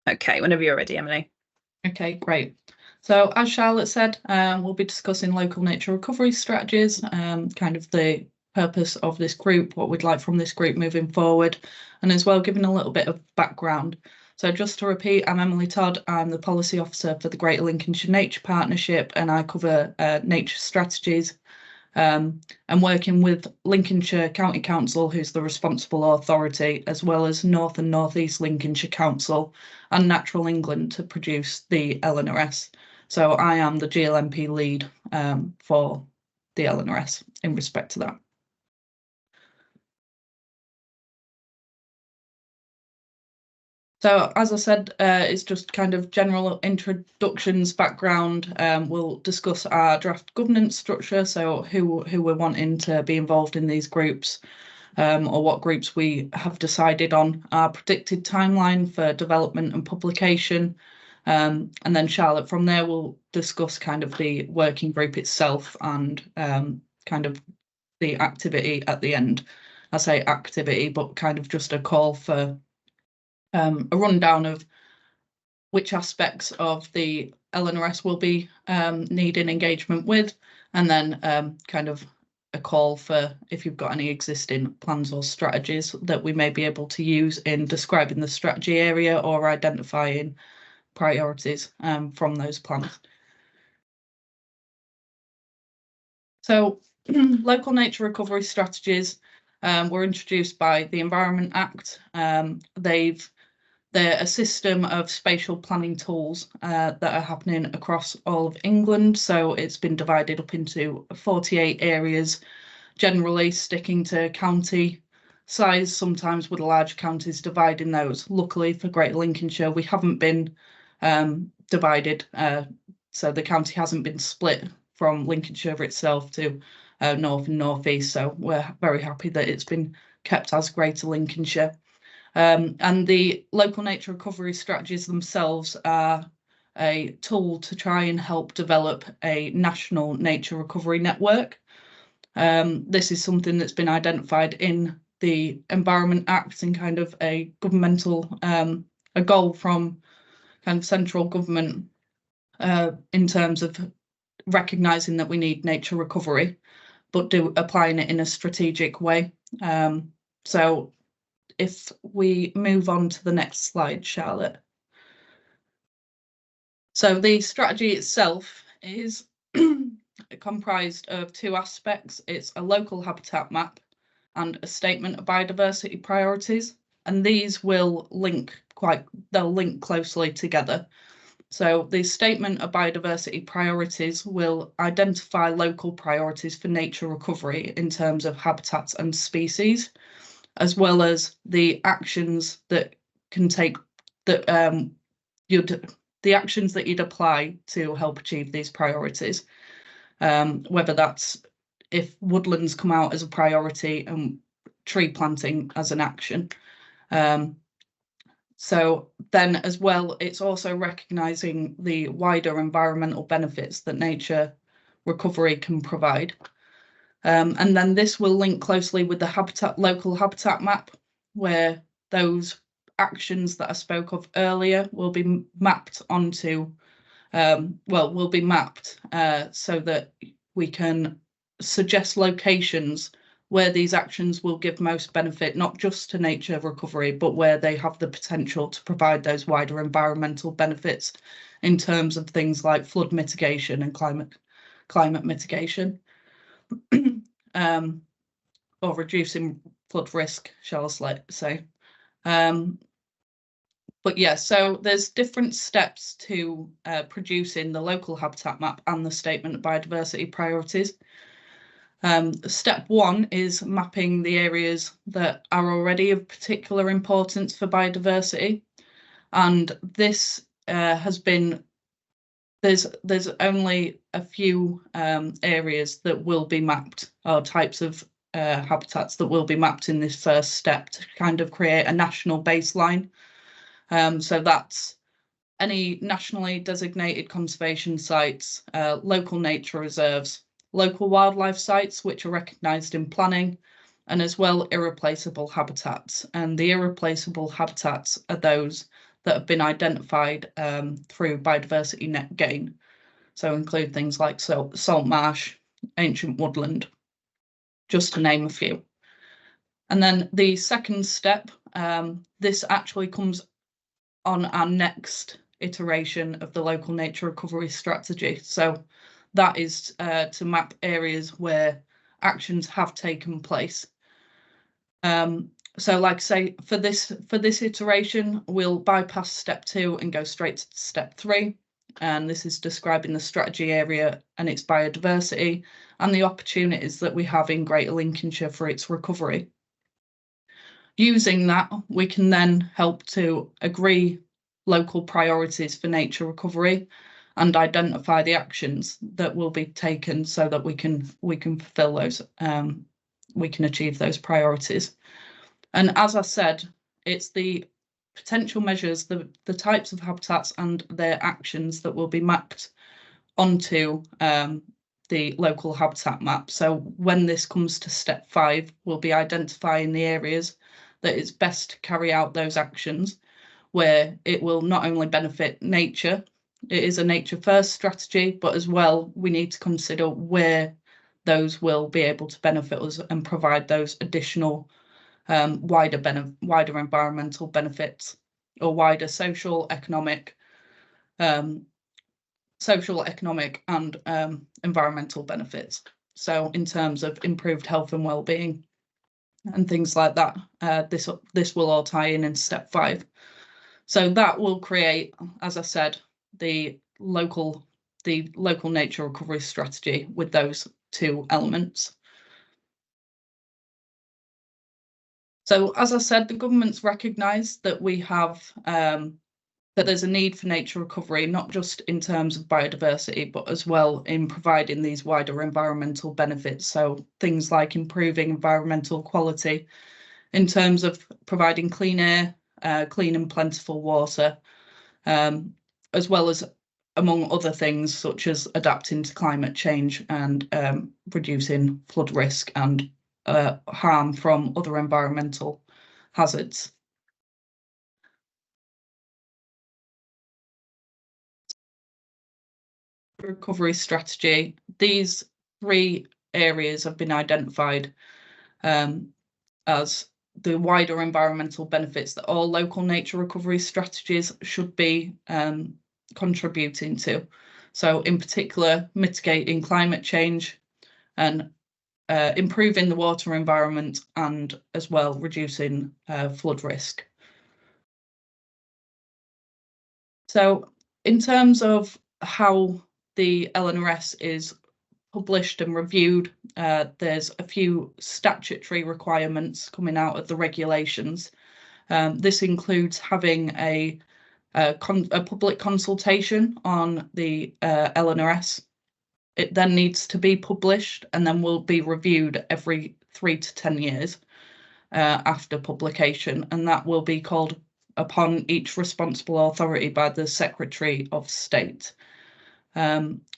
Okay, whenever you're ready, Emily. Okay, great. So as Charlotte said, we'll be discussing local nature recovery strategies, kind of the purpose of this group, what we'd like from this group moving forward, and as well giving a little bit of background. So just to repeat, I'm Emily Todd. I'm the Policy Officer for the Greater Lincolnshire Nature Partnership, and I cover nature strategies. And working with Lincolnshire County Council, who's the responsible authority, as well as North and North East Lincolnshire Council and Natural England to produce the LNRS. So I am the GLNP lead for the LNRS in respect to that. So as I said, it's just kind of general introductions, background. We'll discuss our draft governance structure, so who we're wanting to be involved in these groups, or what groups we have decided on, our predicted timeline for development and publication. And then Charlotte, from there, will discuss kind of the working group itself and kind of the activity at the end. I say activity, but kind of just a call for a rundown of which aspects of the LNRS will be needing engagement with, and then kind of a call for if you've got any existing plans or strategies that we may be able to use in describing the strategy area or identifying priorities from those plans. So local nature recovery strategies were introduced by the Environment Act. They're a system of spatial planning tools that are happening across all of England. So it's been divided up into 48 areas, generally sticking to county size, sometimes with large counties dividing those. Luckily for Greater Lincolnshire, we haven't been divided. So the county hasn't been split from Lincolnshire itself to North and North East. So we're very happy that it's been kept as Greater Lincolnshire. And the local nature recovery strategies themselves are a tool to try and help develop a national nature recovery network. This is something that's been identified in the Environment Act and kind of a governmental, a goal from kind of central government in terms of recognising that we need nature recovery, but applying it in a strategic way. So if we move on to the next slide, Charlotte. So the strategy itself is comprised of two aspects. It's a local habitat map and a statement of biodiversity priorities, and these will they'll link closely together. So the statement of biodiversity priorities will identify local priorities for nature recovery in terms of habitats and species, as well as the actions that the actions that you'd apply to help achieve these priorities. Whether that's if woodlands come out as a priority and tree planting as an action. So then as well, it's also recognising the wider environmental benefits that nature recovery can provide. And then this will link closely with the local habitat map, where those actions that I spoke of earlier will be mapped onto, will be mapped so that we can suggest locations where these actions will give most benefit, not just to nature recovery, but where they have the potential to provide those wider environmental benefits in terms of things like flood mitigation and climate mitigation. Or reducing flood risk, shall I say. But yeah, so there's different steps to producing the local habitat map and the statement of biodiversity priorities. Step one is mapping the areas that are already of particular importance for biodiversity. And this has been, there's only a few areas that will be mapped, or types of habitats that will be mapped in this first step to kind of create a national baseline. So that's any nationally designated conservation sites, local nature reserves, local wildlife sites which are recognised in planning, and as well irreplaceable habitats. And the irreplaceable habitats are those that have been identified through biodiversity net gain. So include things like salt marsh, ancient woodland, just to name a few. And then the second step, this actually comes on our next iteration of the local nature recovery strategy. So that is to map areas where actions have taken place. So like I say, for this iteration, we'll bypass step 2 and go straight to step 3. And this is describing the strategy area and its biodiversity and the opportunities that we have in Greater Lincolnshire for its recovery. Using that, we can then help to agree local priorities for nature recovery and identify the actions that will be taken so that we can fulfill those, we can achieve those priorities. And as I said, it's the potential measures, the types of habitats and their actions that will be mapped onto the local habitat map. So when this comes to step 5, we'll be identifying the areas that it's best to carry out those actions, where it will not only benefit nature, it is a nature first strategy, but as well, we need to consider where those will be able to benefit us and provide those additional wider environmental benefits, or wider social, economic and environmental benefits. So in terms of improved health and well-being and things like that, this will all tie in step 5. So that will create, as I said, the local nature recovery strategy with those 2 elements. So as I said, the government's recognised that we have that there's a need for nature recovery, not just in terms of biodiversity, but as well in providing these wider environmental benefits. So things like improving environmental quality in terms of providing clean air, clean and plentiful water, as well as, among other things, such as adapting to climate change and reducing flood risk and harm from other environmental hazards. Recovery strategy, these 3 areas have been identified as the wider environmental benefits that all local nature recovery strategies should be contributing to. So in particular, mitigating climate change and improving the water environment, and as well reducing flood risk. So in terms of how the LNRS is published and reviewed, there's a few statutory requirements coming out of the regulations. This includes having a public consultation on the LNRS. It then needs to be published and then will be reviewed every 3 to 10 years after publication, and that will be called upon each responsible authority by the Secretary of State.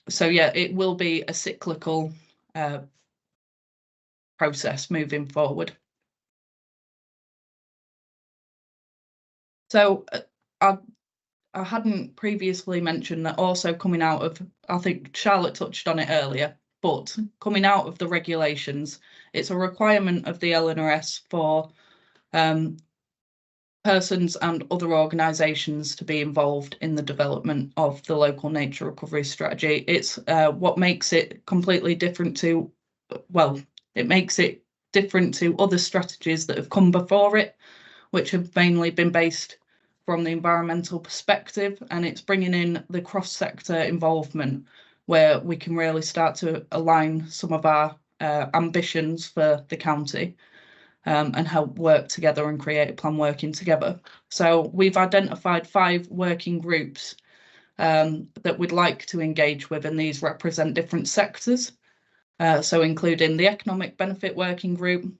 So yeah, it will be a cyclical process moving forward. So I hadn't previously mentioned that also coming out of, I think Charlotte touched on it earlier, but coming out of the regulations, it's a requirement of the LNRS for persons and other organisations to be involved in the development of the local nature recovery strategy. It's what makes it completely different to, well, it makes it different to other strategies that have come before it, which have mainly been based from the environmental perspective, and it's bringing in the cross-sector involvement where we can really start to align some of our ambitions for the county. And help work together and create a plan working together. So we've identified 5 working groups that we'd like to engage with, and these represent different sectors. So including the economic benefit working group,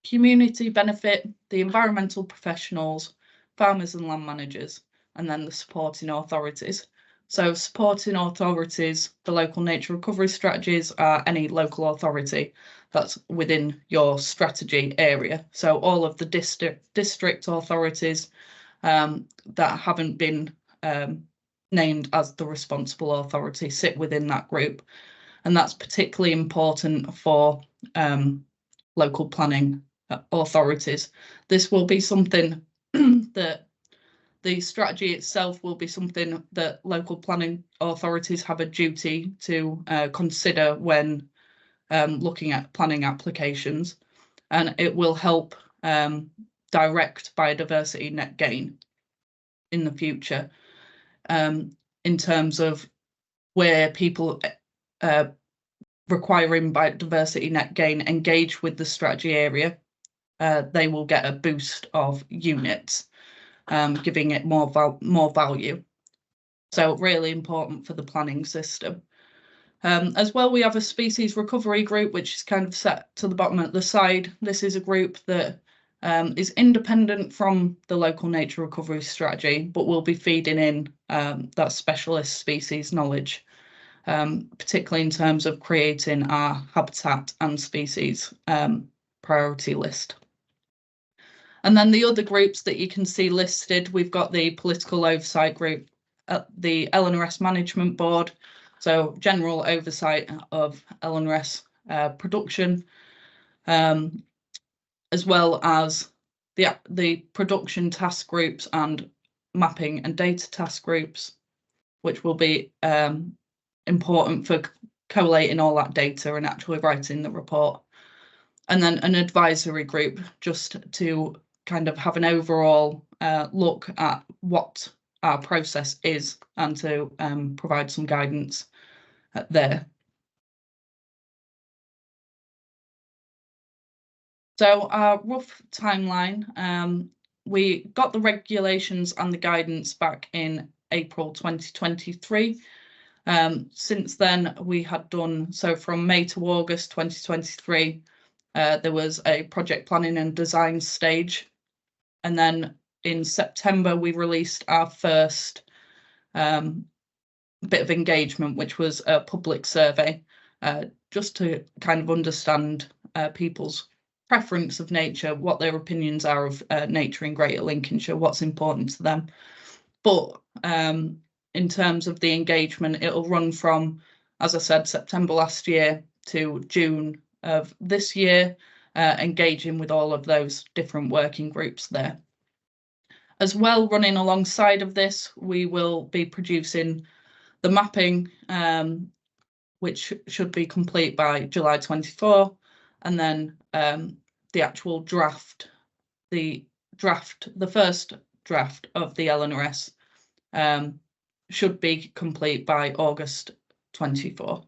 community benefit, the environmental professionals, farmers and land managers, and then the supporting authorities. So supporting authorities, the local nature recovery strategies are any local authority that's within your strategy area. So all of the district authorities, that haven't been named as the responsible authority sit within that group. And that's particularly important for local planning authorities. This will be something that the strategy itself will be something that local planning authorities have a duty to consider when looking at planning applications, and it will help direct biodiversity net gain in the future in terms of where people requiring biodiversity net gain engage with the strategy area, they will get a boost of units, giving it more value. So really important for the planning system. As well, we have a species recovery group, which is kind of set to the bottom at the side. This is a group that is independent from the local nature recovery strategy, but will be feeding in that specialist species knowledge, particularly in terms of creating our habitat and species priority list. And then the other groups that you can see listed, we've got the political oversight group at the LNRS Management Board, so general oversight of LNRS production, as well as the production task groups and mapping and data task groups, which will be important for collating all that data and actually writing the report. And then an advisory group just to kind of have an overall look at what our process is and to provide some guidance there. So our rough timeline, we got the regulations and the guidance back in April 2023. Since then, we had done, so from May to August 2023, there was a project planning and design stage. And then in September, we released our first bit of engagement, which was a public survey, just to kind of understand people's preference of nature, what their opinions are of nature in Greater Lincolnshire, what's important to them. But in terms of the engagement, it'll run from, as I said, September last year to June of this year, engaging with all of those different working groups there. As well, running alongside of this, we will be producing the mapping, which should be complete by July 24, and then the actual draft, the first draft of the LNRS should be complete by August 24.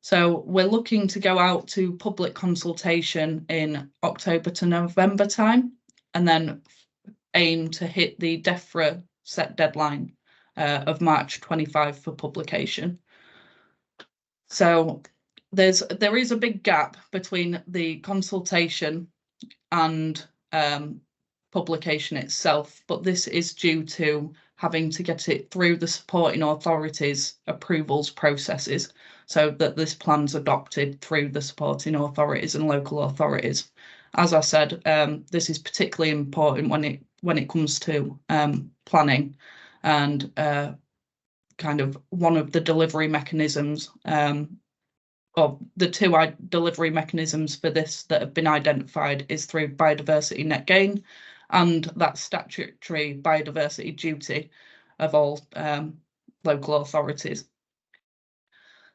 So we're looking to go out to public consultation in October to November time, and then aim to hit the DEFRA set deadline of March 25 for publication. So there is a big gap between the consultation and publication itself, but this is due to having to get it through the supporting authorities' approvals processes, so that this plan's adopted through the supporting authorities and local authorities. As I said, this is particularly important when it comes to planning, and kind of one of the delivery mechanisms, or the two delivery mechanisms for this that have been identified is through biodiversity net gain and that statutory biodiversity duty of all local authorities.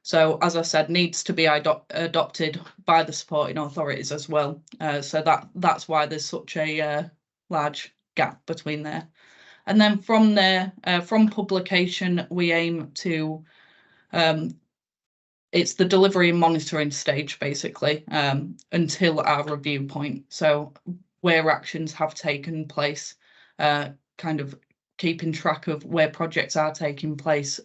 So, as I said, needs to be adopted by the supporting authorities as well. So that's why there's such a large gap between there. And then from there, from publication, we aim to, it's the delivery and monitoring stage, basically, until our review point. So where actions have taken place, kind of keeping track of where projects are taking place,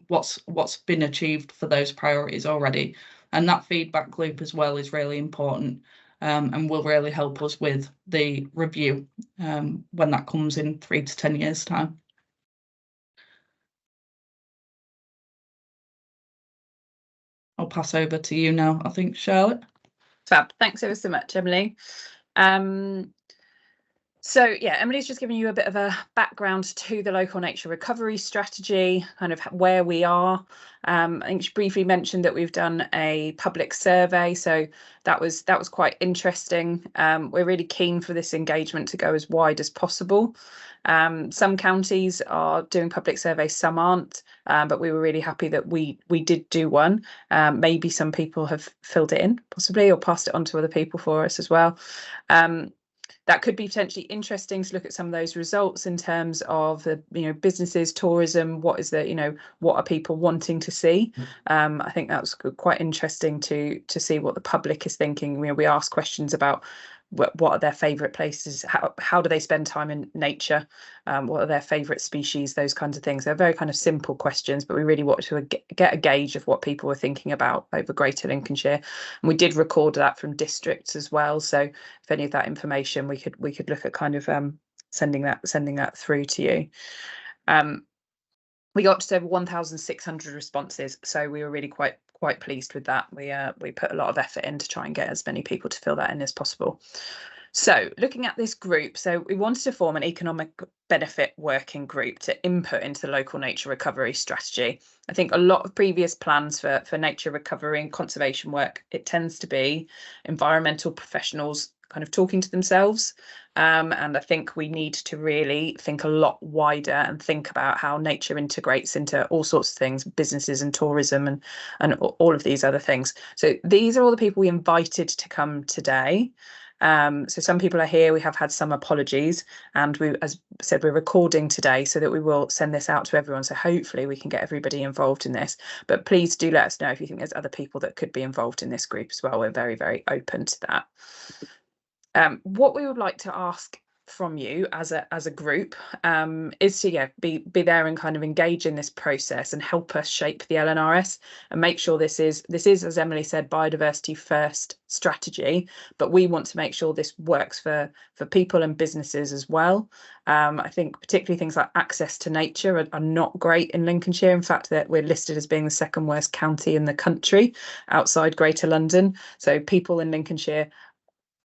what's been achieved for those priorities already. And that feedback loop as well is really important, and will really help us with the review when that comes in 3 to 10 years' time. I'll pass over to you now, I think, Charlotte. Fab. Thanks ever so much, Emily. So yeah, Emily's just given you a bit of a background to the local nature recovery strategy, kind of where we are. I think she briefly mentioned that we've done a public survey, so that was quite interesting. We're really keen for this engagement to go as wide as possible. Some counties are doing public surveys, some aren't, but we were really happy that we did do one. Maybe some people have filled it in, possibly, or passed it on to other people for us as well. That could be potentially interesting to look at some of those results in terms of the businesses, tourism. What is the what are people wanting to see? I think that was quite interesting to see what the public is thinking. We ask questions about what are their favourite places, how do they spend time in nature, what are their favourite species, those kinds of things. They're very kind of simple questions, but we really want to get a gauge of what people were thinking about over Greater Lincolnshire. And we did record that from districts as well, so if any of that information we could look at kind of sending that through to you. We got just over 1,600 responses, so we were really quite pleased with that. We put a lot of effort in to try and get as many people to fill that in as possible. So looking at this group, so we wanted to form an economic benefit working group to input into the local nature recovery strategy. I think a lot of previous plans for nature recovery and conservation work, it tends to be environmental professionals kind of talking to themselves. And I think we need to really think a lot wider and think about how nature integrates into all sorts of things, businesses and tourism and all of these other things. So these are all the people we invited to come today. So some people are here. We have had some apologies, and we, as I said, we're recording today so that we will send this out to everyone. So hopefully we can get everybody involved in this. But please do let us know if you think there's other people that could be involved in this group as well. We're very, very open to that. What we would like to ask from you as a group is to be there and kind of engage in this process and help us shape the LNRS and make sure this is, as Emily said, biodiversity first strategy, but we want to make sure this works for people and businesses as well. I think particularly things like access to nature are not great in Lincolnshire. In fact, that we're listed as being the second worst county in the country outside Greater London. So people in Lincolnshire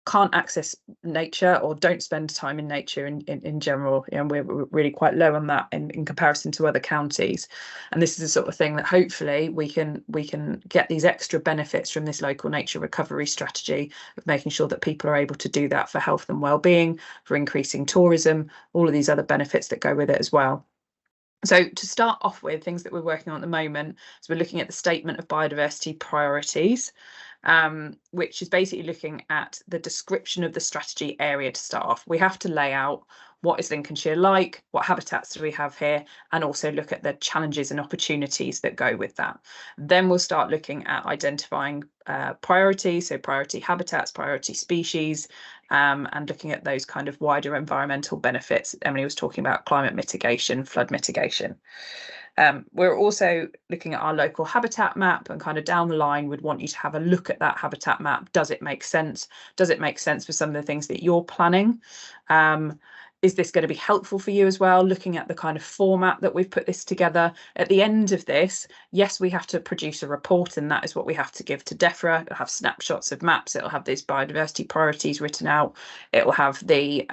can't access nature or don't spend time in nature in general. We're really quite low on that in comparison to other counties. And this is the sort of thing that hopefully we can get these extra benefits from this local nature recovery strategy of making sure that people are able to do that for health and well-being, for increasing tourism, all of these other benefits that go with it as well. So to start off with, things that we're working on at the moment, so we're looking at the statement of biodiversity priorities, which is basically looking at the description of the strategy area to start off. We have to lay out what is Lincolnshire like, what habitats do we have here, and also look at the challenges and opportunities that go with that. Then we'll start looking at identifying priorities, so priority habitats, priority species, and looking at those kind of wider environmental benefits. Emily was talking about climate mitigation, flood mitigation. We're also looking at our local habitat map, and kind of down the line we'd want you to have a look at that habitat map. Does it make sense? Does it make sense for some of the things that you're planning? Is this going to be helpful for you as well? Looking at the kind of format that we've put this together. At the end of this, yes, we have to produce a report, and that is what we have to give to DEFRA. It'll have snapshots of maps. It'll have these biodiversity priorities written out. It will have the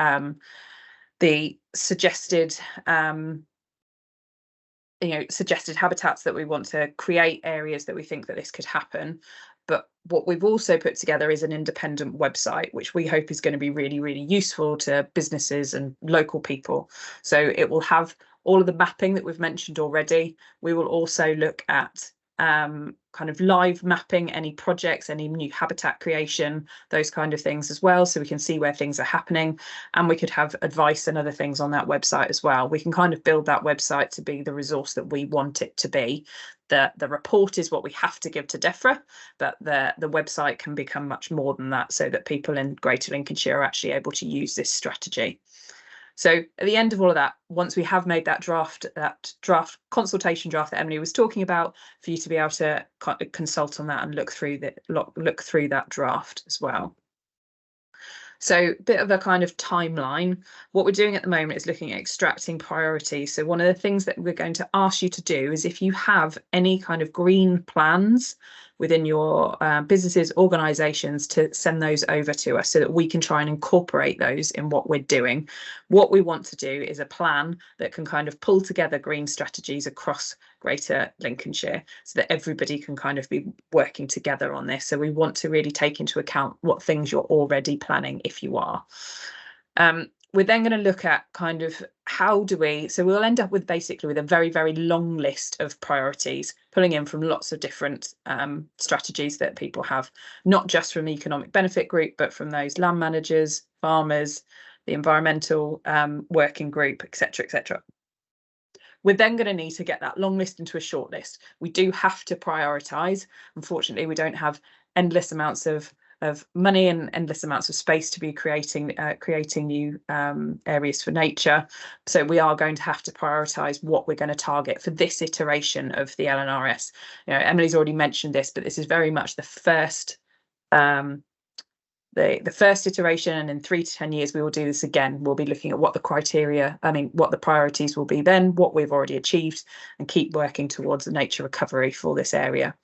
suggested suggested habitats that we want to create, areas that we think that this could happen. But what we've also put together is an independent website, which we hope is going to be really, really useful to businesses and local people. So it will have all of the mapping that we've mentioned already. We will also look at kind of live mapping any projects, any new habitat creation, those kind of things as well, so we can see where things are happening, and we could have advice and other things on that website as well. We can kind of build that website to be the resource that we want it to be. The report is what we have to give to DEFRA, but the website can become much more than that, so that people in Greater Lincolnshire are actually able to use this strategy. So at the end of all of that, once we have made that draft consultation draft that Emily was talking about, for you to be able to consult on that and look through that draft as well. So a bit of a kind of timeline. What we're doing at the moment is looking at extracting priorities. So one of the things that we're going to ask you to do is, if you have any kind of green plans within your businesses, organisations, to send those over to us so that we can try and incorporate those in what we're doing. What we want to do is a plan that can kind of pull together green strategies across Greater Lincolnshire so that everybody can kind of be working together on this. So we want to really take into account what things you're already planning, if you are. We're then going to look at kind of so we'll end up with basically with a very, very long list of priorities, pulling in from lots of different strategies that people have, not just from the economic benefit group, but from those land managers, farmers, the environmental working group, etc., etc. We're then going to need to get that long list into a short list. We do have to prioritise. Unfortunately, we don't have endless amounts of money and endless amounts of space to be creating new areas for nature. So we are going to have to prioritise what we're going to target for this iteration of the LNRS. You know, Emily's already mentioned this, but this is very much the first the first iteration, and in 3 to 10 years we will do this again. We'll be looking at what the priorities will be then, what we've already achieved, and keep working towards the nature recovery for this area.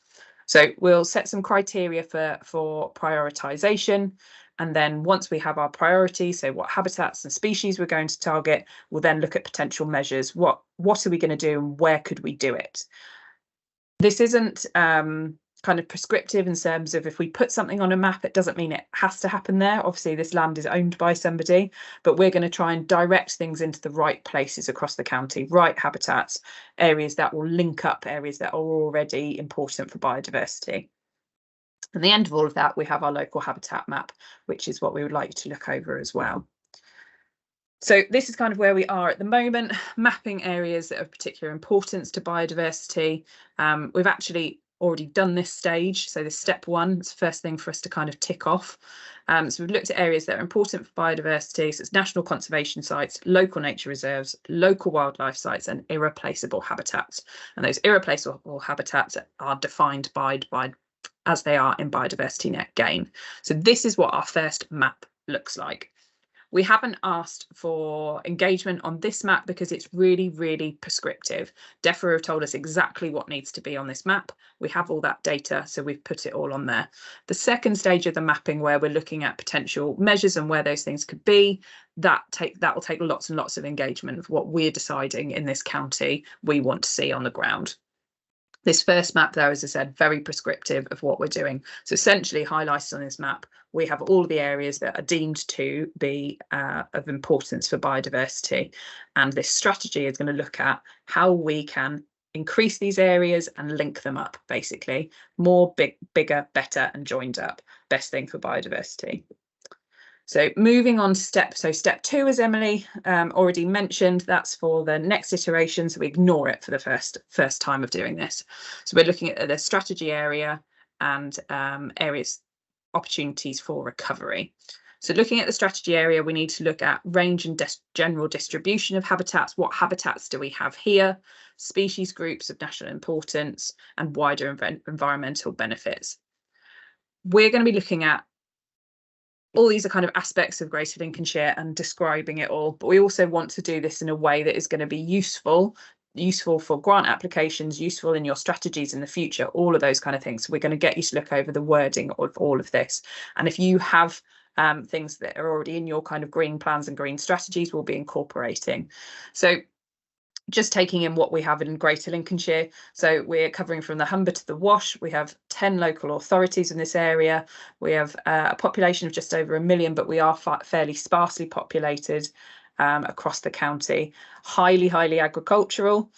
So we'll set some criteria for prioritisation, and then once we have our priorities, so what habitats and species we're going to target, we'll then look at potential measures. What are we going to do, and where could we do it? This isn't kind of prescriptive in terms of if we put something on a map, it doesn't mean it has to happen there. Obviously, this land is owned by somebody, but we're going to try and direct things into the right places across the county, right habitats, areas that will link up areas that are already important for biodiversity. At the end of all of that, we have our local habitat map, which is what we would like you to look over as well. So this is kind of where we are at the moment, mapping areas that are of particular importance to biodiversity. We've actually already done this stage. So this step 1, it's the first thing for us to kind of tick off. So we've looked at areas that are important for biodiversity. So it's national conservation sites, local nature reserves, local wildlife sites, and irreplaceable habitats. And those irreplaceable habitats are defined by as they are in biodiversity net gain. So this is what our first map looks like. We haven't asked for engagement on this map because it's really, really prescriptive. DEFRA have told us exactly what needs to be on this map. We have all that data, so we've put it all on there. The second stage of the mapping, where we're looking at potential measures and where those things could be, that will take lots and lots of engagement of what we're deciding in this county we want to see on the ground. This first map, though, as I said, very prescriptive of what we're doing. So essentially highlighted on this map, we have all of the areas that are deemed to be of importance for biodiversity. And this strategy is going to look at how we can increase these areas and link them up, basically. More bigger, better, and joined up. Best thing for biodiversity. So moving on to step 2, as Emily already mentioned, that's for the next iteration. So we ignore it for the first time of doing this. So we're looking at the strategy area and areas, opportunities for recovery. So looking at the strategy area, we need to look at range and general distribution of habitats. What habitats do we have here? Species groups of national importance and wider environmental benefits. We're going to be looking at all these are kind of aspects of Greater Lincolnshire and describing it all, but we also want to do this in a way that is going to be useful for grant applications, useful in your strategies in the future, all of those kind of things. So we're going to get you to look over the wording of all of this. And if you have things that are already in your kind of green plans and green strategies, we'll be incorporating. So just taking in what we have in Greater Lincolnshire. So we're covering from the Humber to the Wash. We have 10 local authorities in this area. We have a population of just over 1 million, but we are fairly sparsely populated across the county. Highly agricultural.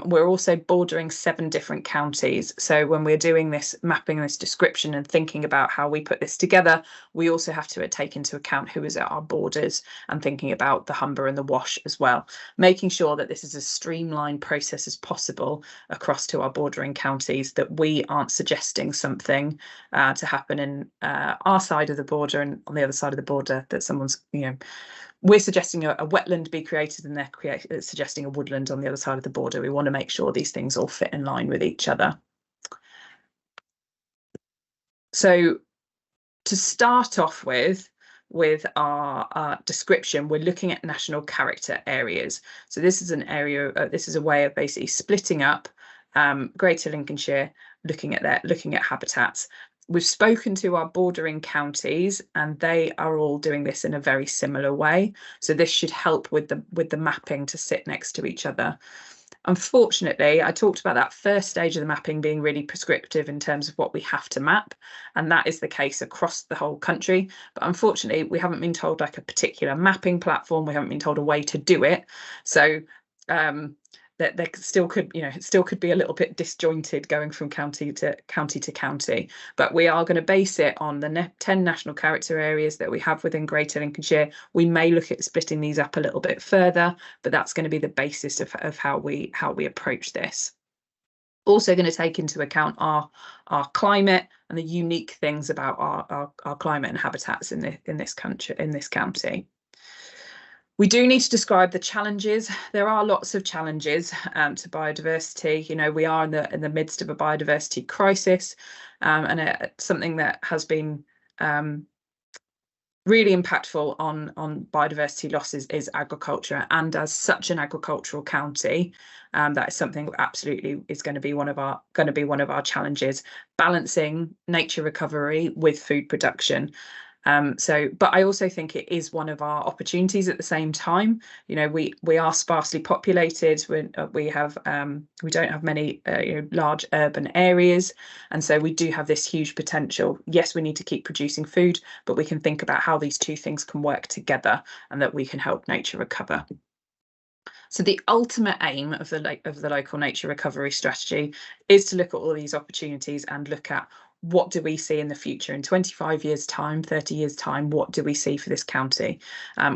We're also bordering 7 different counties. So when we're doing this mapping, this description and thinking about how we put this together, we also have to take into account who is at our borders and thinking about the Humber and the Wash as well, making sure that this is as streamlined process as possible across to our bordering counties, that we aren't suggesting something to happen in our side of the border and on the other side of the border that someone's, we're suggesting a wetland be created and they're suggesting a woodland on the other side of the border. We want to make sure these things all fit in line with each other. So to start off with our description, we're looking at national character areas. So this is an area, this is a way of basically splitting up Greater Lincolnshire looking at habitats. We've spoken to our bordering counties, and they are all doing this in a very similar way. So this should help with the mapping to sit next to each other. Unfortunately, I talked about that first stage of the mapping being really prescriptive in terms of what we have to map, and that is the case across the whole country. But unfortunately, we haven't been told like a particular mapping platform. We haven't been told a way to do it. So that there still could, it still could be a little bit disjointed going from county to county. But we are going to base it on the 10 national character areas that we have within Greater Lincolnshire. We may look at splitting these up a little bit further, but that's going to be the basis of how we approach this. Also going to take into account our climate and the unique things about our climate and habitats in this county. We do need to describe the challenges. There are lots of challenges to biodiversity. We are in the midst of a biodiversity crisis, and something that has been really impactful on biodiversity losses is agriculture. And as such an agricultural county, that is something that absolutely is going to be one of our challenges, balancing nature recovery with food production. But I also think it is one of our opportunities at the same time. We are sparsely populated. We don't have many large urban areas, and so we do have this huge potential. Yes, we need to keep producing food, but we can think about how these two things can work together and that we can help nature recover. So the ultimate aim of the local nature recovery strategy is to look at all these opportunities and look at what do we see in the future in 25 years time, 30 years time. What do we see for this county?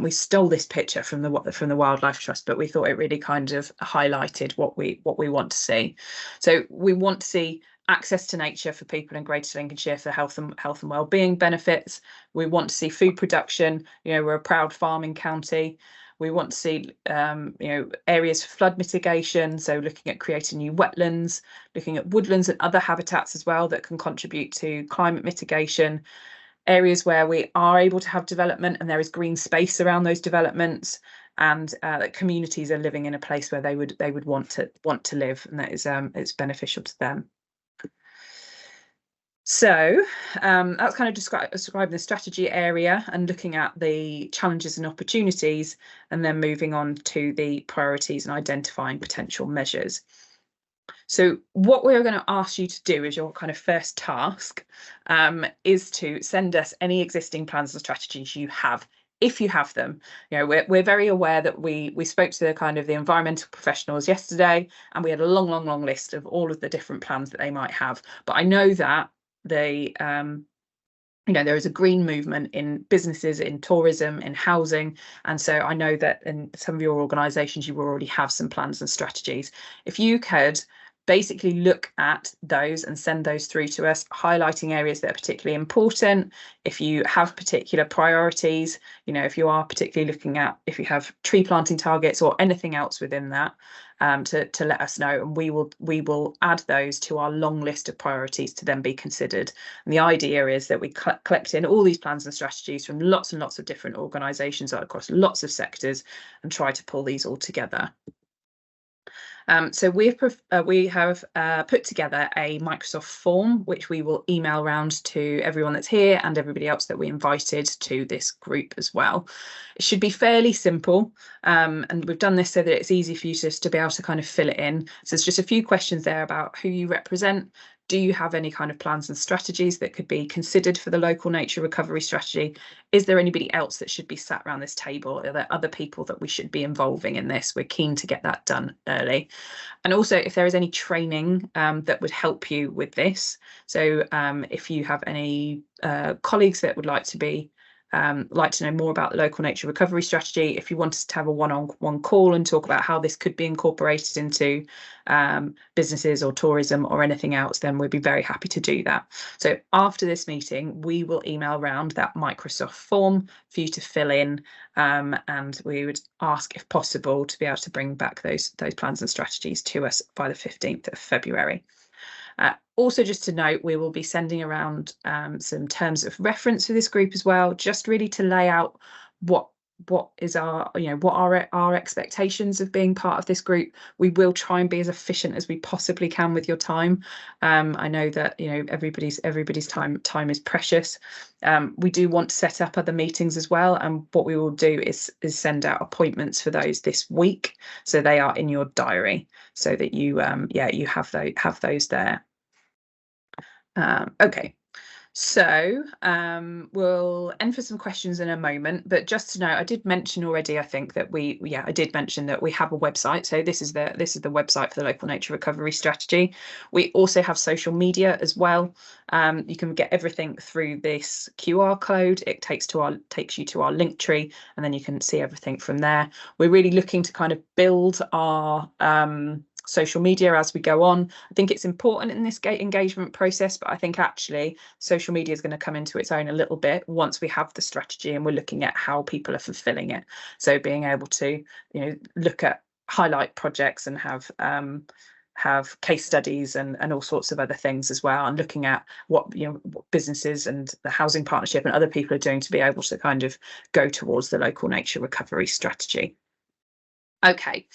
We stole this picture from the Wildlife Trust, but we thought it really kind of highlighted what we want to see. So we want to see access to nature for people in Greater Lincolnshire for health and well-being benefits. We want to see food production. We're a proud farming county. We want to see areas for flood mitigation, so looking at creating new wetlands, looking at woodlands and other habitats as well that can contribute to climate mitigation, areas where we are able to have development and there is green space around those developments, and that communities are living in a place where they would want to live, and that is it's beneficial to them. So that's kind of describing the strategy area and looking at the challenges and opportunities, and then moving on to the priorities and identifying potential measures. So what we're going to ask you to do as your kind of first task is to send us any existing plans and strategies you have, if you have them. We're very aware that we spoke to the environmental professionals yesterday, and we had a long list of all of the different plans that they might have. But I know that there is a green movement in businesses, in tourism, in housing, and so I know that in some of your organisations you will already have some plans and strategies. If you could basically look at those and send those through to us, highlighting areas that are particularly important. If you have particular priorities, if you are particularly looking at, if you have tree planting targets or anything else within that, to let us know, and we will add those to our long list of priorities to then be considered. And the idea is that we collect in all these plans and strategies from lots and lots of different organisations across lots of sectors and try to pull these all together. So we have put together a Microsoft form, which we will email around to everyone that's here and everybody else that we invited to this group as well. It should be fairly simple, and we've done this so that it's easy for you to be able to kind of fill it in. So there's just a few questions there about who you represent. Do you have any kind of plans and strategies that could be considered for the local nature recovery strategy? Is there anybody else that should be sat around this table? Are there other people that we should be involving in this? We're keen to get that done early. And also, if there is any training that would help you with this. So if you have any colleagues that would like to know more about the local nature recovery strategy, if you want us to have a one-on-one call and talk about how this could be incorporated into businesses or tourism or anything else, then we'd be very happy to do that. So after this meeting, we will email around that Microsoft form for you to fill in, and we would ask, if possible, to be able to bring back those plans and strategies to us by the 15th of February. Also, just to note, we will be sending around some terms of reference for this group as well, just really to lay out what what is our, what are our expectations of being part of this group. We will try and be as efficient as we possibly can with your time. I know that everybody's time is precious. We do want to set up other meetings as well, and what we will do is send out appointments for those this week, so they are in your diary, so that you you have those there. Okay. So we'll end for some questions in a moment, but just to know, I did mention already, I think that I did mention that we have a website. So this is the website for the Local Nature Recovery Strategy. We also have social media as well. You can get everything through this QR code. It takes you to our link tree, and then you can see everything from there. We're really looking to kind of build our social media as we go on. I think it's important in this engagement process, but I think actually social media is going to come into its own a little bit once we have the strategy and we're looking at how people are fulfilling it. So being able to, look at highlight projects and have case studies and all sorts of other things as well, and looking at what what businesses and the housing partnership and other people are doing to be able to kind of go towards the local nature recovery strategy. Okay.